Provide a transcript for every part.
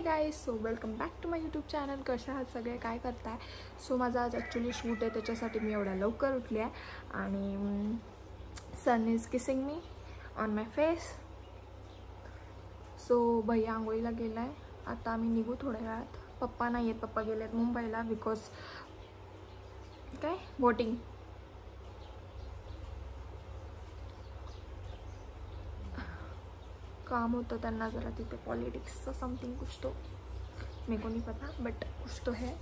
Guys, so welcome back to my YouTube channel. कशा आहात सगळे, काय करताय? सो माझा आज ॲक्च्युली शूट आहे, त्याच्यासाठी मी एवढ्या लवकर उठली आहे आणि सन is kissing me on my face. So भैया आंघोळीला गेला आहे. आता आम्ही निघू थोड्या वेळात. पप्पा नाही आहेत, पप्पा गेले आहेत मुंबईला बिकॉज काय वोटिंग. काम होता त्यांना जरा तिथे, पॉलिटिक्स समथिंग कुछ तो मेरे को नहीं पता बट कुछ तो है.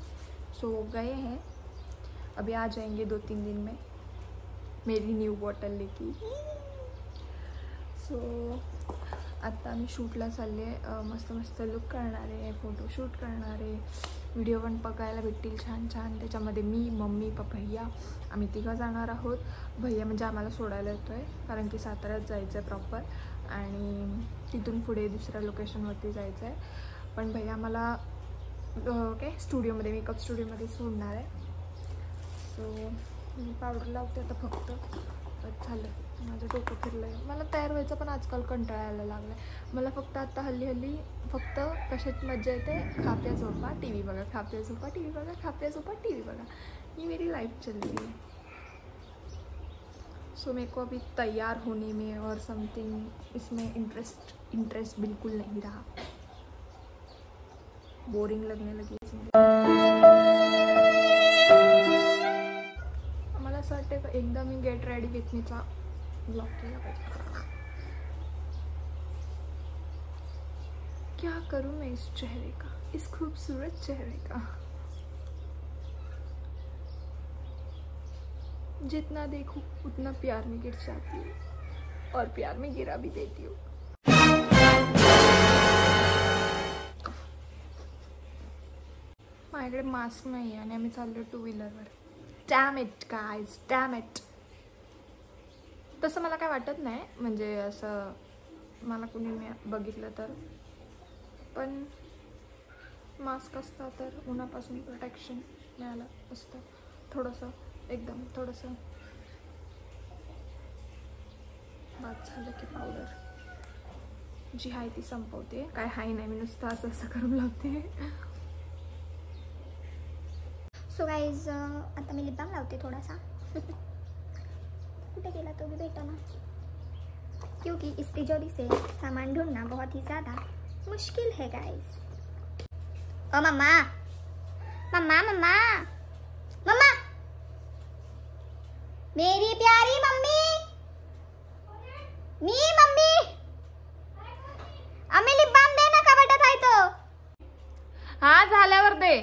सो गए हैं, अभी आ जाएंगे 2-3 दिन में मेरी न्यू बॉटल लेके. सो आता आम्ही शूटला चालले. मस्त मस्त लुक करणार आहे, फोटोशूट करणार आहे, व्हिडिओ पण बघायला भेटतील छान छान. त्याच्यामध्ये मी, मम्मी, भैया आम्ही तिघं जाणार आहोत. भैया म्हणजे आम्हाला सोडायला येतो आहे, कारण की साताऱ्यात जायचं आहे प्रॉपर आणि तिथून पुढे दुसऱ्या लोकेशनवरती जायचं आहे. पण भैया आम्हाला काय स्टुडिओमध्ये, मेकअप स्टुडिओमध्ये सोडणार आहे. सो मी पावडर लावते आता फक्त. झालं, माझं डोकं फिरलं आहे. मला तयार व्हायचं पण आजकाल कंटाळा यायला लागला आहे. मला फक्त आता हल्ली फक्त कशात मजा येते, खाप्या झोपा टी व्ही बघा, खाप्या झोपा टी व्ही बघा, खाप्या झोपा टी व्ही बघा. ये मेरी लाइफ चल रही है. सो मेरे को अभी तैयार होने में और समथिंग इसमें इंटरेस्ट बिल्कुल नहीं रहा. बोरिंग लगने लगी. मला असं वाटतं का एकदा मी गेट रेडी विथ मीचा ब्लॉग केला पाहिजे. क्या करूँ मैं इस चेहरे का, इस खूबसूरत चेहरे का. जितना देखूं उतना प्यार में गिर जाती हूँ और प्यार में गिरा भी देती हूँ. माझ्याकडे मास्क नाही आहे आणि आम्ही चाललो 2 व्हीलरवर. Dam it guys, dam it. तसं मला काय वाटत नाही, म्हणजे असं मला कुणी बघितलं तर, पण मास्क असता तर उन्हापासून प्रोटेक्शन मिळालं असतं थोडंसं, एकदम थोडंसं. बाद झालं की पावडर जी आहे ती संपवते. काय हाय नाही, मी नुसतं असं करून लावते. सो गाइज, आता मी लिप बाम लावते थोडासा. कुठे गेला तो भी बेटा ना, क्योंकि इस तिजोरी से सामान ढूंढना बहुत ही ज़्यादा मुश्किल है गाइज. ओ मम्मा, मम्मा मम्मा मम्मा, मेरी प्यारी मम्मी, मी मम्मी, आम्ही लिप बाम दे ना, कपाटात आहे तो. हा झाल्यावर दे.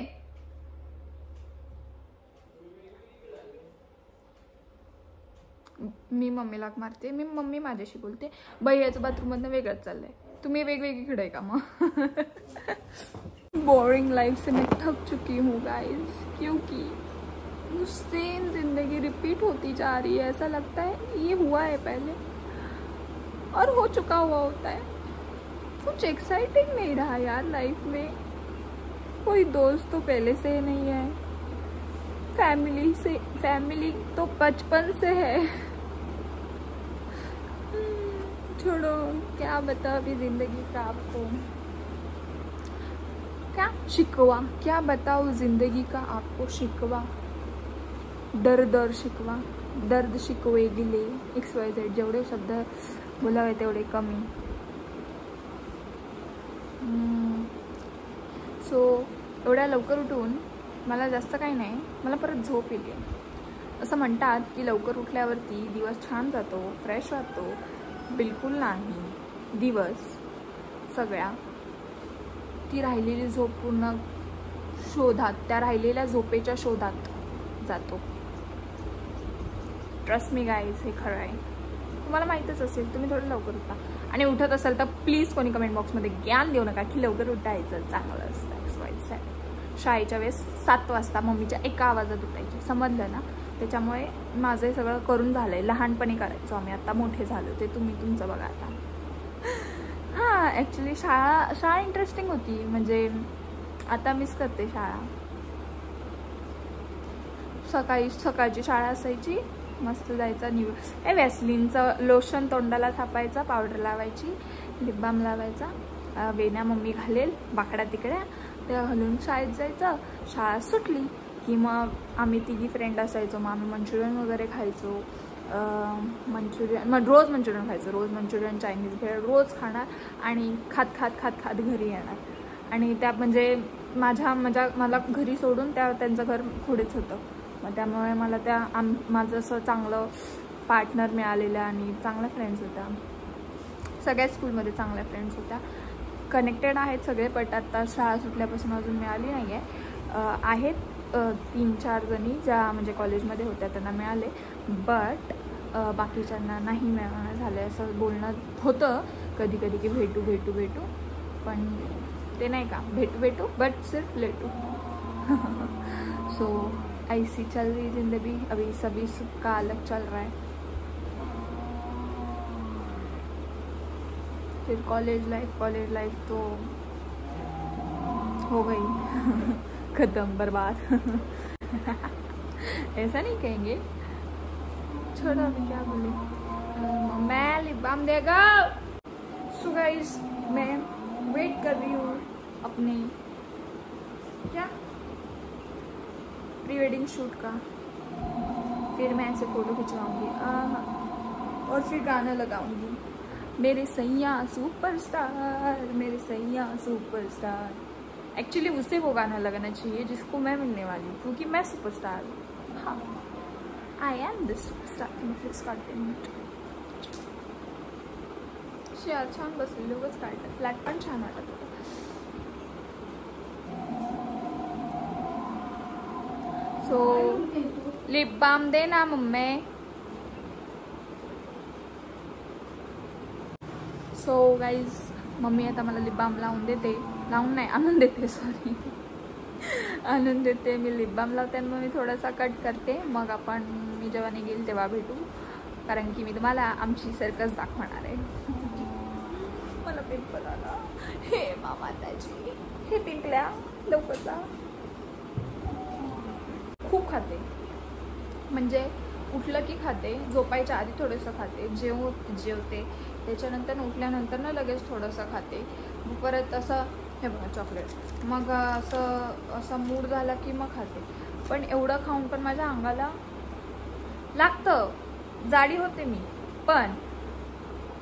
मी मम्मीला मारते, मी मम्मी माझ्याशी बोलते. भैयाचं बाथरूममधनं वेगळंच चाललंय. तुम्ही वेगवेगळीकडे आहे का मग? बोरिंग लाइफ से मैं थक चुकी हूँ गाइस, क्योंकि सेम जिंदगी रिपीट होती जा रही है. ऐसा लगता है ये हुआ है पहले और हो चुका हुआ होता है. कुछ एक्साइटिंग नहीं रहा यार लाइफ में. कोई दोस्त तो पहले से नहीं है, फैमिली तो बचपन से है. छोड़ो, क्या बताओ अभी जिंदगी का आपको, क्या शिकवा, क्या बताओ जिंदगी का आपको शिकवा. दर शिकवा, दर्द शिकवे गिले, XYZ. जेवढे शब्द बोलावे तेवढे कमी. सो एवढ्या लवकर उठून मला जास्त काही नाही, मला परत झोप येते. असं म्हणतात की लवकर उठल्यावरती दिवस छान जातो, फ्रेश वाटतो. बिलकुल नाही. दिवस सगळ्या ती राहिलेली झोप पूर्ण शोधात, त्या राहिलेल्या झोपेच्या शोधात जातो. ट्रस्ट मी गाईज, हे खरं आहे. तुम्हाला माहीतच असेल, तुम्ही थोडं लवकर उठा. आणि उठत असाल तर प्लीज कोणी कमेंट बॉक्समध्ये ज्ञान देऊ नका की लवकर उठायचं चांगलं असतं. XYZ. शाळेच्या वेळेस 7 वाजता मम्मीच्या एका आवाजात उठायची, समजलं ना. त्याच्यामुळे माझं सगळं करून झालंय. लहानपणी करायचो आम्ही, आता मोठे झालो. ते तुम्ही तुमचं बघा आता. हां, ॲक्च्युली शाळा इंटरेस्टिंग होती. म्हणजे आता मिस करते शाळा. सकाळची शाळा असायची, मस्त जायचा. व्हॅसलिनचं लोशन तोंडाला थापायचा, पावडर लावायची, लिप बाम लावायचा, वेण्या मम्मी घालेल बाकड्या तिकड्या, त्या घालून शाळेत जायचं. शाळा सुटली की मग आम्ही तिघी फ्रेंड असायचो. मग आम्ही मंचुरियन वगैरे खायचो. मंचुरियन मग रोज मंचुरियन खायचं, रोज मंचुरियन, चायनीज भेळ रोज खाणार आणि खात खात खात खात घरी येणार. आणि त्या म्हणजे मला घरी सोडून त्यांचं घर पुढेच होतं. मग त्यामुळे मला माझं असं चांगलं पार्टनर मिळालेलं आणि चांगल्या फ्रेंड्स होत्या. सगळ्याच स्कूलमध्ये चांगल्या फ्रेंड्स होत्या. कनेक्टेड आहेत सगळे, बट आता शाळा सुटल्यापासून अजून मिळाली नाही आहे. आहेत 3-4 जणी ज्या म्हणजे कॉलेजमध्ये होत्या त्यांना मिळाले, बट बाकीच्यांना नाही मिळणं झालं. असं बोलणं होतं कधी कधी की भेटू भेटू भेटू, पण ते नाही का भेटू बट सिर्फ लेटू. सो ऐसी चल रही जिंदगी, अभी सभी सबका अलग चल रहा है. फिर कॉलेज लाइफ तो हो गई खत्म, बर्बाद. ऐसा नहीं कहेंगे, छोड़ो अभी क्या बोलूं. मैं लिप बाम देगा. सो गाइस मैं वेट कर रही हूँ अपने क्या प्री वेडिंग शूट का. फिर मैं ऐसे फ़ोटो खिंचवाऊँगी और फिर गाना लगाऊंगी, मेरे सैया सुपरस्टार, मेरे सैया सुपरस्टार. एक्चुअली उससे वो गाना लगाना चाहिए जिसको मैं मिलने वाली हूँ, क्योंकि मैं सुपरस्टार हूँ. हाँ, I am the superstar. Flipkart छान बसलेली लोकच काढतात. फ्लॅट पण छान वाटत होतं. सो लिप बाम दे ना मम्मी. सो गाईज मम्मी आता मला लिप बाम लावून नाही आणून देते, सॉरी आणून देते. मी लिप बाम लावते आणि मग मी थोडासा कट करते. मग मी जेव्हा निघेल तेव्हा भेटू, कारण की मी तुम्हाला आमची सर्कस दाखवणार आहे. मला पिंपल आला. हे मामा त्याची हे पिंपल्या लवकरचा. खूप खाते, म्हणजे उठलं की खाते, झोपायच्या आधी थोडंसं खाते, जेवते, त्याच्यानंतर उठल्यानंतर ना लगेच थोडंसं खाते. परत असं हे बघा चॉकलेट, मग असं मूड झाला की मग खाते. पण एवढं खाऊन पण माझ्या अंगाला लागतं, जाडी होते मी. पण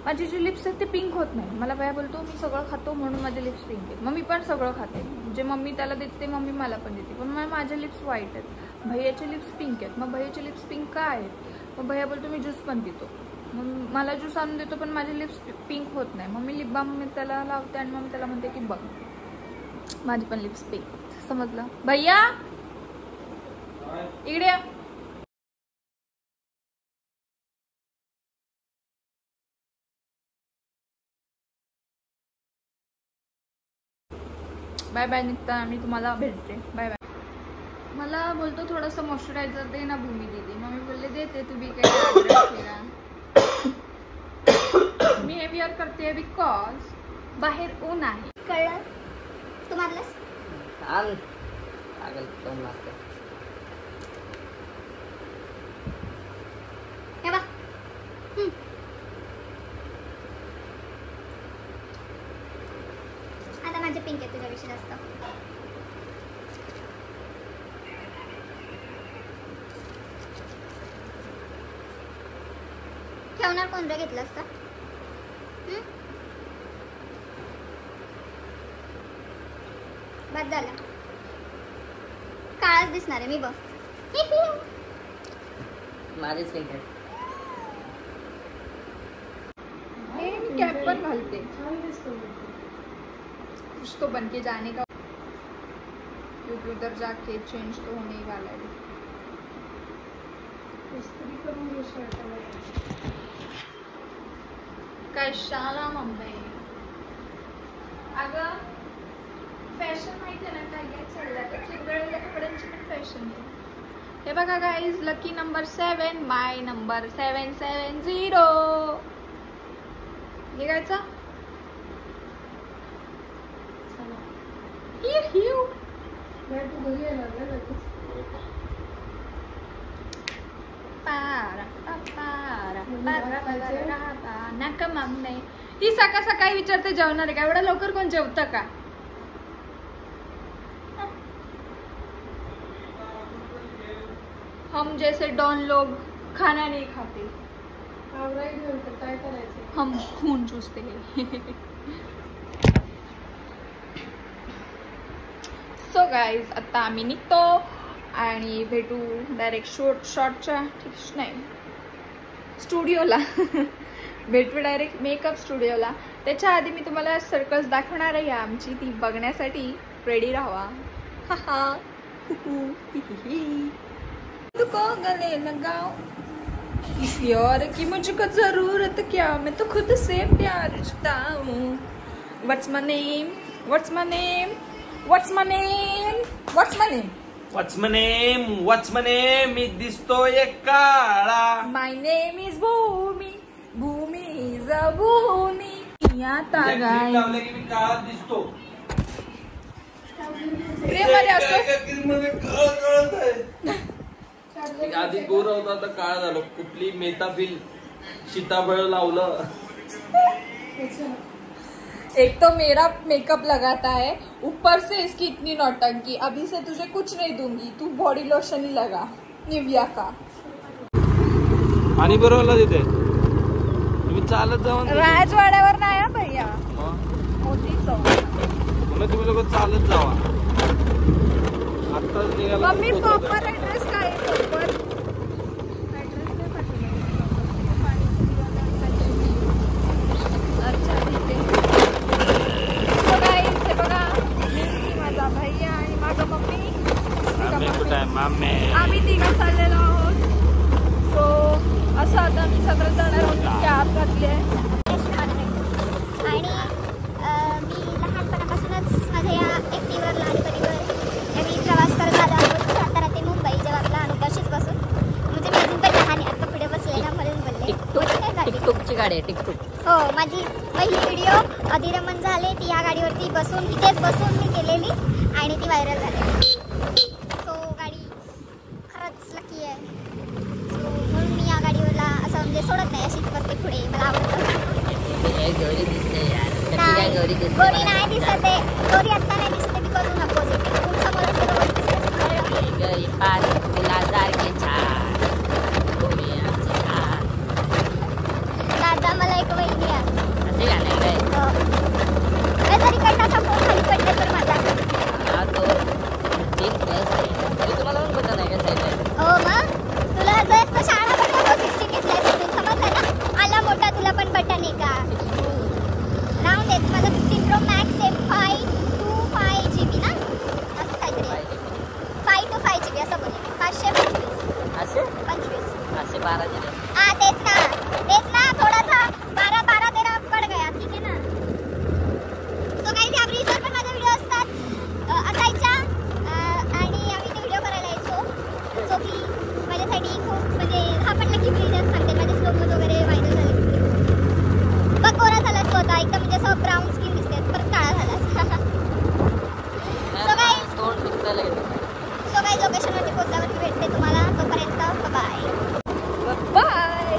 माझी जी लिप्स आहेत ते पिंक होत नाही. मला भैया बोलतो मी सगळं खातो म्हणून माझे लिप्स पिंक आहेत. मग मी पण सगळं खाते, जे मम्मी त्याला देते मम्मी मला पण देते, पण माझे लिप्स व्हाईट आहेत, भैयाचे लिप्स पिंक आहेत. मग भैयाचे लिप्स पिंक का आहेत? मग भैया बोलतो मी ज्यूस पण पितो, मग मला ज्यूस आणून देतो, पण माझे लिप्स पिंक होत नाही. मग मी लिप बाम त्याला लावते आणि मग त्याला म्हणते की बघ माझी पण लिप्स पिंक. समजलं भैया? इकडे या. बाय बाय, निघता मी तुम्हाला भेटते. Bye bye. मला बोलतो थोडंसं मॉइश्चरायझर दे ना भूमी दीदी. मग मी बोलले देते, तुम्ही काय मी हे विअर करते बिकॉज बाहेर ऊन आहे. कळलं तुम्हाला? आता माझे पिंक आहे तुझ्यापेक्षा जास्त. ठेवणार कोणतं घेतलं असतं? बाद झाला, काळाच दिसणार आहे मी बघ. माझेच पिंक आहे. मी कॅप पण घालते. कुछ तो बन के जाने का, क्योंकि उधर जाके चेंज तो होने ही वाला है. कशाला मम्मी? अगं फॅशन माहिती आहे ना काय काय चाललंय, तर चिरगळलेल्या कपड्यांची पण फॅशन आहे. हे बघा गाईज, लकी नंबर 7, माय नंबर 770. निघायचा नका मम्मी ती सकाळी विचारते जेवणार आहे का, एवढा लवकर कोण जेवतं का? हम जैसे डॉन लोग खाना नहीं खाते, काय करायचं, हम खून चूसते हैं. सो गाईज आता आम्ही निघतो आणि भेटू डायरेक्ट शॉर्टच्या नाही स्टुडिओला. भेटू डायरेक्ट मेकअप स्टुडिओला. त्याच्या आधी मी तुम्हाला सर्कल्स दाखवणार आहे आमची, ती बघण्यासाठी रेडी राहा. तुको गले लगाओ इस यार की मुझको जरूरत क्या, मैं तो खुद से प्यार करता हूँ. व्हाट्स माय नेम, व्हाट्स माय नेम, व्हाट्स माय नेम, व्हाट्स माय नेम, व्हाट्स माय नेम, व्हाट्स माय नेम. मी दिसतोय काळा. माय name is Bhumi, Bhumi is a भूमी. आता गाय लावलं की मी काळा दिसतो. प्रेमाने असतो. आधी गोर होता आता काळा झालो. कुठली मेताफिल सीताफळ लावलं. एक तो मेरा मेकअप लगाता है, ऊपर से इसकी इतनी नौटंकी. अभी से तुझे कुछ नहीं दूंगी, तू बॉडी लोशन ही लगा निविया का. आणि बरोबर तिथे तुम्ही चालत जाऊन राजवाड्यावर नाही हा भैया, मोठी चौक. तुम्ही लोक चालत जावा. आता निघाला. मम्मी प्रॉपर ऍड्रेस काय आहे? प्रॉपर ऍड्रेस नाही पाठवला. अच्छा ठीक आहे. सो गाईज हे बघा, मी, माझा भैया आणि माझा मम्मी. आम्ही तिघं चाललेलो आहोत. सो असं आता मी सगळं जाणार आहोत. कॅब घातली आहे. आणि मी लहानपणापासूनच माझ्या या एकटीवर लहानपणीवर आम्ही प्रवास करत आलो आहोत सातारा ते मुंबई. जेव्हा आपला अनुकाशीच बसून म्हणजे मी अजून पण लहान आहे, आता पुढे बसले ना म्हणून बोलले. टिकटुकची गाडी आहे टिकटुक. हो, माझी पहिली व्हिडिओ अधिरमन झाले ती या गाडीवरती बसून, इथेच बसून मी केलेली आणि ती व्हायरल झाली. सो गाडी खरंच लकी आहे. सो म्हणून मी या गाडीवरला असं म्हणजे सोडत नाही, अशीच बसते पुढे. मला आवडतं. गौरी दिसते यार. नाही, गौरी दिसते. गोरी नाही दिसत आहे. गोरी आत्ता नाही दिसते, बिकॉज नको समोर पाच तुला सारखे छान गोरी आमची छान. दादा मला एक वहिनी आहे. असे गाणे काय जरी कटाचा फोन खाली पडले तर माझा हा तो ठीक आहे. तुम्हाला पण पता नाही का साईड. हो मग तुला जर शाळा बटन 16 घेतलाय समजलं ना. आला मोठा तुला पण बटन आहे का? राऊंड आहे माझा 15 Pro Max आहे. 525 GB ना, असं काहीतरी 5 to 5 GB असं बोलले. 525 असे 12 दिले. हाँ तेच ना थोड़ा सा 12 13 पड़ गया. ठीक है ना. सो गाइस या ब्रिजवर पण माझे व्हिडिओ असायच्या आणि आम्ही ते व्हिडिओ करायला यायचो. सो की माझ्यासाठी खूप म्हणजे हा पण लकी ब्रिज सांगते. माझे स्लोमोज वगैरे व्हायरल झाले. बघ गोरा झालाच तो आता एकदम म्हणजे असं ब्राऊन स्किन दिसते, परत काळा झाला. सो गाइस लोकेशनवरती पोहोचल्यावरती भेटते तुम्हाला. तोपर्यंत बाय बाय.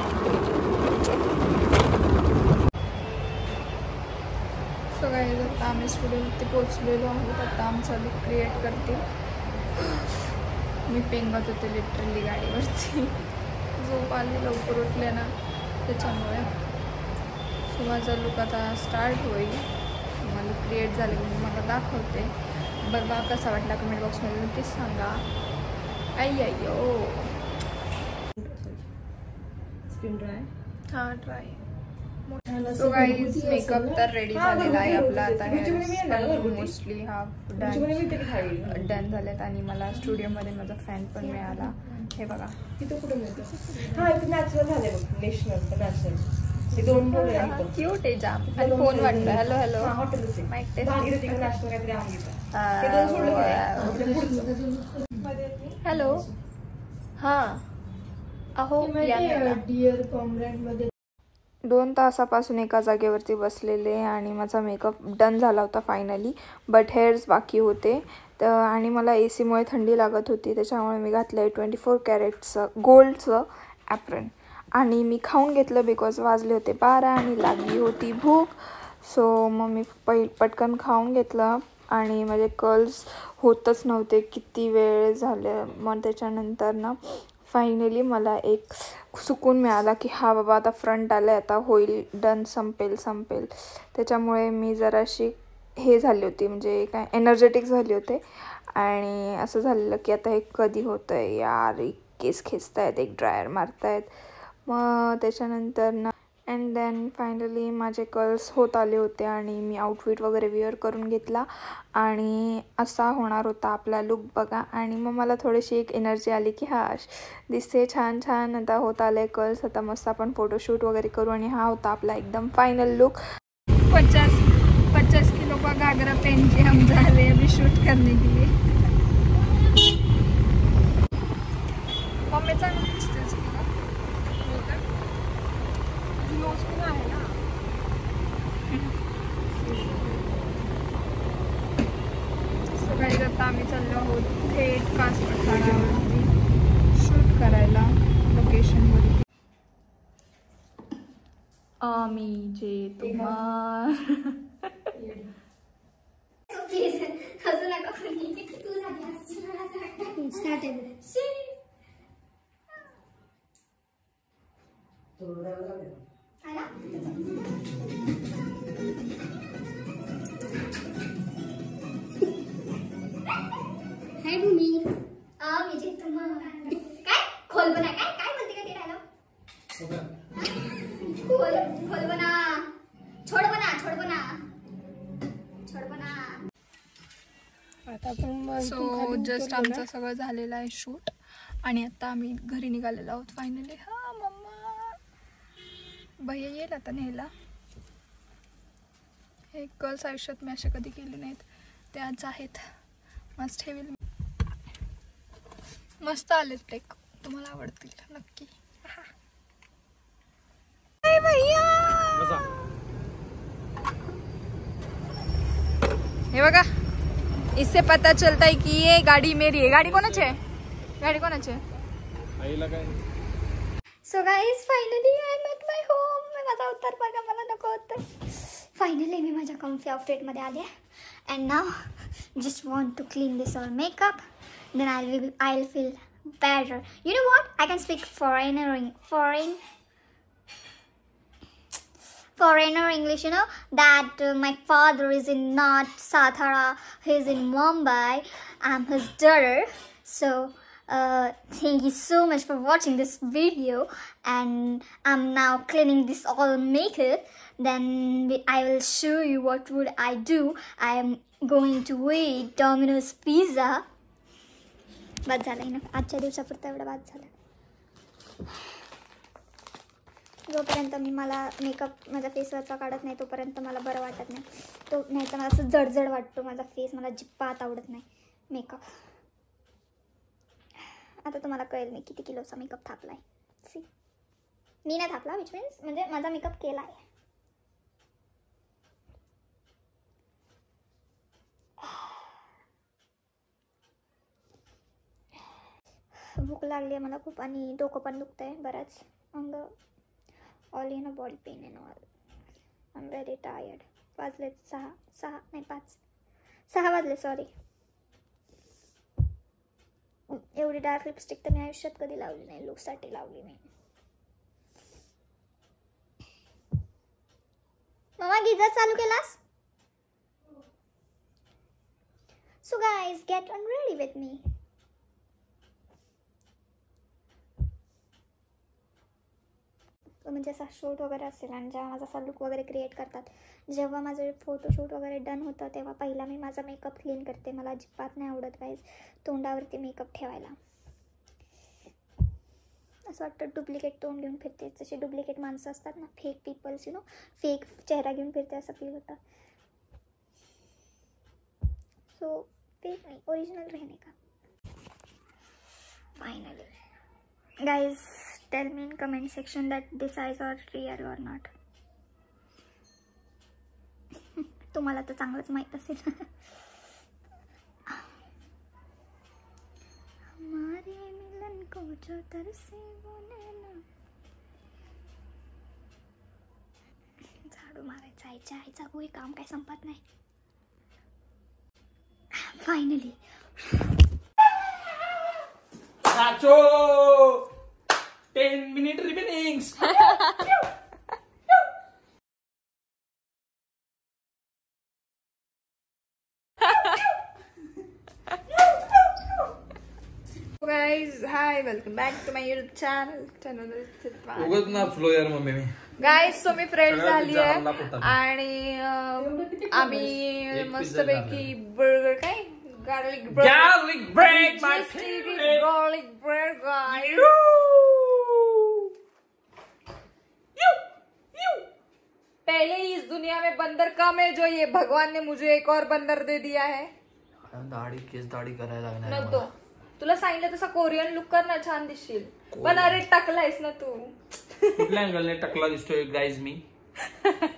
सो गाईज आता आम्ही स्टुडिओवरती पोहोचलेलो आहोत. आता आमचा लुक क्रिएट करते. मी पेंगत होते लिटरली गाडीवरती. झोप आली लवकर उठले ना त्याच्यामुळे. सो माझा लुक आता स्टार्ट होईल. मला क्रिएट झाले म्हणून मला दाखवते. बघा कसा वाटला कमेंट बॉक्समध्ये नक्कीच सांगा. अय्यो स्किन ड्राय. हां ट्राय. सो गाईज मेकअप तर रेडी झालेला आहे आपला. आता मोस्टली हा डन झालेत आणि मला स्टुडिओमध्ये माझा फॅन पण मिळाला. हे बघा तिथं कुठे मिळतं. हा इथं नॅचरल झाले बघ. नॅशनल नॅचरल हे 2 डोळे आहेत. क्यूट आहे जाम. आणि फोन वाटतं. हॅलो हॅलो हॉटेलच आहे. Mic taste. भागीरथी नॅशनल काहीतरी आहे इथं. हे 2 सोडलं. हॅलो हां अहो डिअर कॉम्रेड मध्ये 2 तासापासून एका जागेवरती बसलेले आणि माझा मेकअप डन झाला होता फायनली. बट हेअर्स बाकी होते तर आणि मला एसीमुळे थंडी लागत होती त्याच्यामुळे मी घातलं आहे 24 कॅरेटचं गोल्डचं ॲप्रन. आणि मी खाऊन घेतलं बिकॉज वाजले होते 12 आणि लागली होती भूक. सो मग मी पटकन खाऊन घेतलं आणि माझे कर्ल्स होतच नव्हते, किती वेळ झाले. मग त्याच्यानंतर ना फायनली मला एक सुकून मिळाला की हा बाबा आता फ्रंट आलं आहे, आता होईल, डन, संपेल. त्याच्यामुळे मी जराशी हे झाली होती, म्हणजे काय एनर्जेटिक झाली होते. आणि असं झालेलं की आता हे कधी होतं आहे यार, एक केस खेचतायत, एक ड्रायर मारतायत. मग त्याच्यानंतर ना अँड देन फायनली माझे कर्ल्स होत आले होते आणि मी आउटफिट वगैरे वेअर करून घेतला आणि असा होणार होता आपला लुक बघा. आणि मग मला थोडीशी एक एनर्जी आली की हा दिसते छान, आता होत आले कर्ल्स, आता मस्त आपण फोटोशूट वगैरे करू. आणि हा होता आपला एकदम फाइनल लुक. 50 किलो का घाघरा पहन के हम जा रहे हैं अभी शूट करने के लिए. मम्मी चांगली दिसतेच आहे ना. सकाळी आता आम्ही चाललो आहोत थेट कास पठारावरती शूट करायला लोकेशनवरती. आम्ही जे तुम्हा हाय भूमी. म्हणजे काय खोलबना काय म्हणते का ते डायलॉग? खोलबना, छोडबना. सो जस्ट आमचं सगळं झालेलं आहे शूट आणि आता आम्ही घरी निघालेलो आहोत फायनली. हा मम्मा, भैया येईल आता न्यायला. हे गर्ल्स आयुष्यात मी असे कधी केले नाहीत, ते आज आहेत. मस्त ठेवील, मस्त आलेत टेक, तुम्हाला आवडतील नक्की. भैया हे बघा, इससे पता चलता है कि ये गाड़ी मेरी है. गाड़ी कोणाची आहे? So guys finally I am at my home. माझा उत्तर बघा, मला नको होतं. फायनली मी माझ्या कम्फी आउटफिटमध्ये आले and now just want to clean this all makeup, then I will feel better. You know what? I can speak foreigner English, you know, that my father is in not Sathara, he's in Mumbai. I'm his daughter. So thank you so much for watching this video, and I'm now cleaning this all makeup. Then I will show you what would I do. I am going to eat Domino's pizza. बाद झालं ना, आजच्या दिवसापुरता एवढा बाद झाला. जोपर्यंत मी मला makeup माझ्या फेसवरचा काढत नाही तोपर्यंत मला बरं वाटत नाही. तो नाही तर मला असं जडजड वाटतो माझा फेस, मला जिप्पात आवडत नाही मेकअप. आता तुम्हाला कळेल मी किती किलोचा मेकअप थापला आहे. सी, मी नाही थापला, विच मीन्स म्हणजे माझा मेकअप केला आहे. भूक लागली आहे मला खूप आणि डोकं पण दुखत आहे बरंच. अंग all in a body pain and all. I am very tired. वाजले 6 वाजले, सॉरी. एवढी डार्क लिपस्टिक तर मी आयुष्यात कधी लावली नाही, लुकसाठी लावली नाही. मम्मा गिझर चालू केलास? So guys get on ready with me. म्हणजे असा शूट वगैरे असेल आणि जेव्हा माझा असा लुक वगैरे क्रिएट करतात, जेव्हा माझं फोटोशूट वगैरे डन होतं तेव्हा पहिला मी माझा मेकअप क्लीन करते. मला अजिबात नाही आवडत गाईज तोंडावरती मेकअप ठेवायला. असं वाटतं डुप्लिकेट तोंड घेऊन फिरते, जसे डुप्लिकेट माणसं असतात ना, fake peoples, you know, fake चेहरा घेऊन फिरते असं फील होतं. सो फेक नाही, ओरिजिनल रहने का. Finally guys tell me in comment section that this eyes are real or not. तुम्हाला तर चांगलंच माहित असेल. हमारे मिलन को जो तरसे वो नैना मारायचा आहे. आईचा काही काम काय संपत नाही. फायनली नाचो 10 minutes remaining. Guys hi welcome back to my YouTube channel उगत नाचलो यार मम्मी मी. गाइस सो मी फ्रेंड सगळ्यात झाली आहे जामला पोटात. आणि आम्ही एक मस्तपैकी बर्गर काय garlic Garlic bread, my garlic bread guys. पहले ही इस दुनिया में बंदर कम है जो ये भगवान ने मुझे एक और बंदर दे दिया है. केस दाढी करायला लागणार आहे नको तुला सांगितलं तसा कोरियन लुक कर ना छान दिसशील. पण अरे टकलायस ना तू. कुठल्या अँगलने टकला दिसतोय गाईज मी.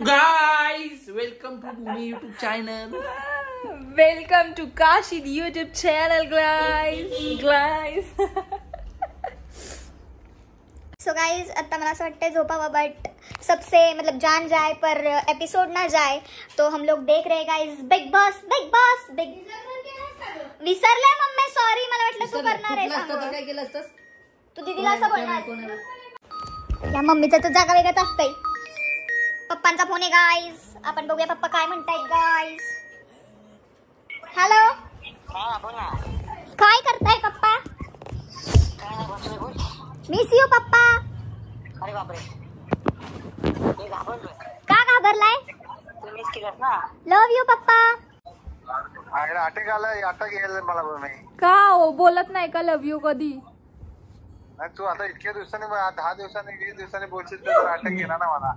Guys welcome to my YouTube channel. Welcome to Kashi YouTube channel guys. So guys आता मला असं वाटतं झोपावा बट सबसे मतलब जान जाए पर एपिसोड ना जाए तो हम लोग देख रहे गाइज बिग बॉस विसरले मम्मी सॉरी मला वाटलं तू करणार आहे सांग. काय केलं असतंस तू दीदीला असं बोलणार या मम्मीचं तर जागा वेगळंच असतंय. पप्पांचा फोन आहे गाइज आपण बघूया पप्पा काय म्हणतायत गाइज. हॅलो काय करताय पप्पा. मिस यू पप्पा. अरे बापरे का घाबरलाय. तू मिस केलंस ना. लव यू पप्पा. अटॅक आलाय अटॅक यायला मला नाही. का हो बोलत नाही का लव यू कधी. तू आता इतक्या दिवसांनी 10 दिवसांनी 20 दिवसांनी बोलशील तर अटॅक येणार ना मला.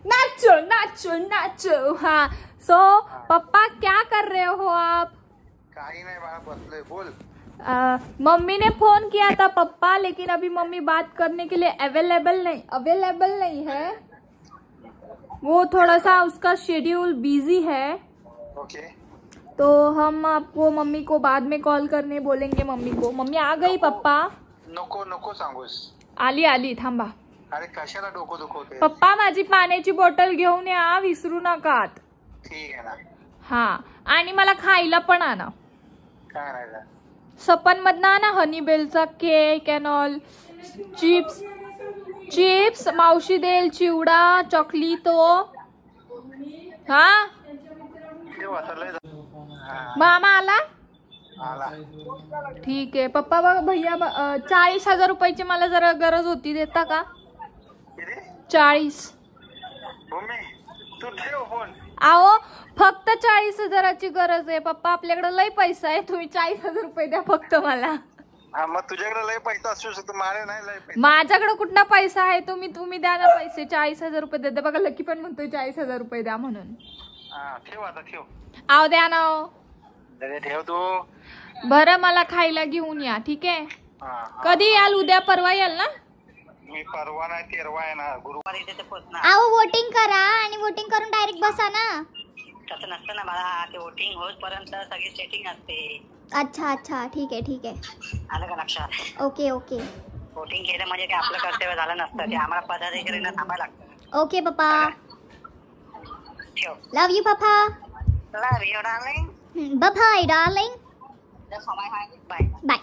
Nacho nacho nacho. हाँ सो पप्पा क्या कर रहे हो आप. काही नाही बाळा बसलोय बोल. मम्मी ने फोन किया था पप्पा लेकिन अभी मम्मी बात करने के लिए अवेलेबल नहीं है. वो थोड़ा सा उसका शेड्यूल बिजी है. ओके तो हम आपको मम्मी को बाद में कॉल करने बोलेंगे. मम्मी को मम्मी आ गई पप्पा. नको सांगूस. आली थांबा. अरे कशाला डोकं दुखवते. पप्पा माझी पाण्याची बॉटल घेऊन या विसरू नका. ठीक आहे ना. हा आणि मला खायला पण आणा. काय नाही सपन मधनं आणा हनीबेलचा केक अँड ऑल. चिप्स मावशी देईल चिवडा चॉकलेटो. हा मामा आला. ठीक आहे पप्पा. बघा भैया 40,000 रुपयाची मला जरा गरज होती देता का. 40. तू ठेव फोन. आओ फक्त 40,000ची गरज आहे पप्पा. आपल्याकडे लय पैसा आहे. तुम्ही 40,000 रुपये द्या फक्त मला. मग तुझ्याकडे लय पैसा असू शकतो माझ्या नाही लय पैसा. माझ्याकडे कुठला पैसा आहे. तुम्ही द्या ना पैसे. 40,000 रुपये देते. बघा लकी पण म्हणतोय 40,000 रुपये द्या म्हणून. ठेव आता ठेव. आव द्या ना. ठेव तू. बरं मला खायला घेऊन या. ठीक आहे. कधी याल. उद्या परवा याल ना. मी परवा नाही 13 आहे ना गुरुवारी इथे पोहोचणार. अहो वोटिंग करा आणि वोटिंग करून डायरेक्ट बसा ना. तसं नसतं ना मला. ते वोटिंग होतपर्यंत सगळी सेटिंग असते. अच्छा ठीक आहे. आलं का लक्षात. ओके वोटिंग केलं म्हणजे ते आपलं कर्तव्य झालं नसतं. ते आम्हाला पदाधिकाऱ्यांना थांबायला लागतं. ओके पप्पा. ठेव. लव यू पप्पा. लव you darling. Bye darling. Bye. Bye.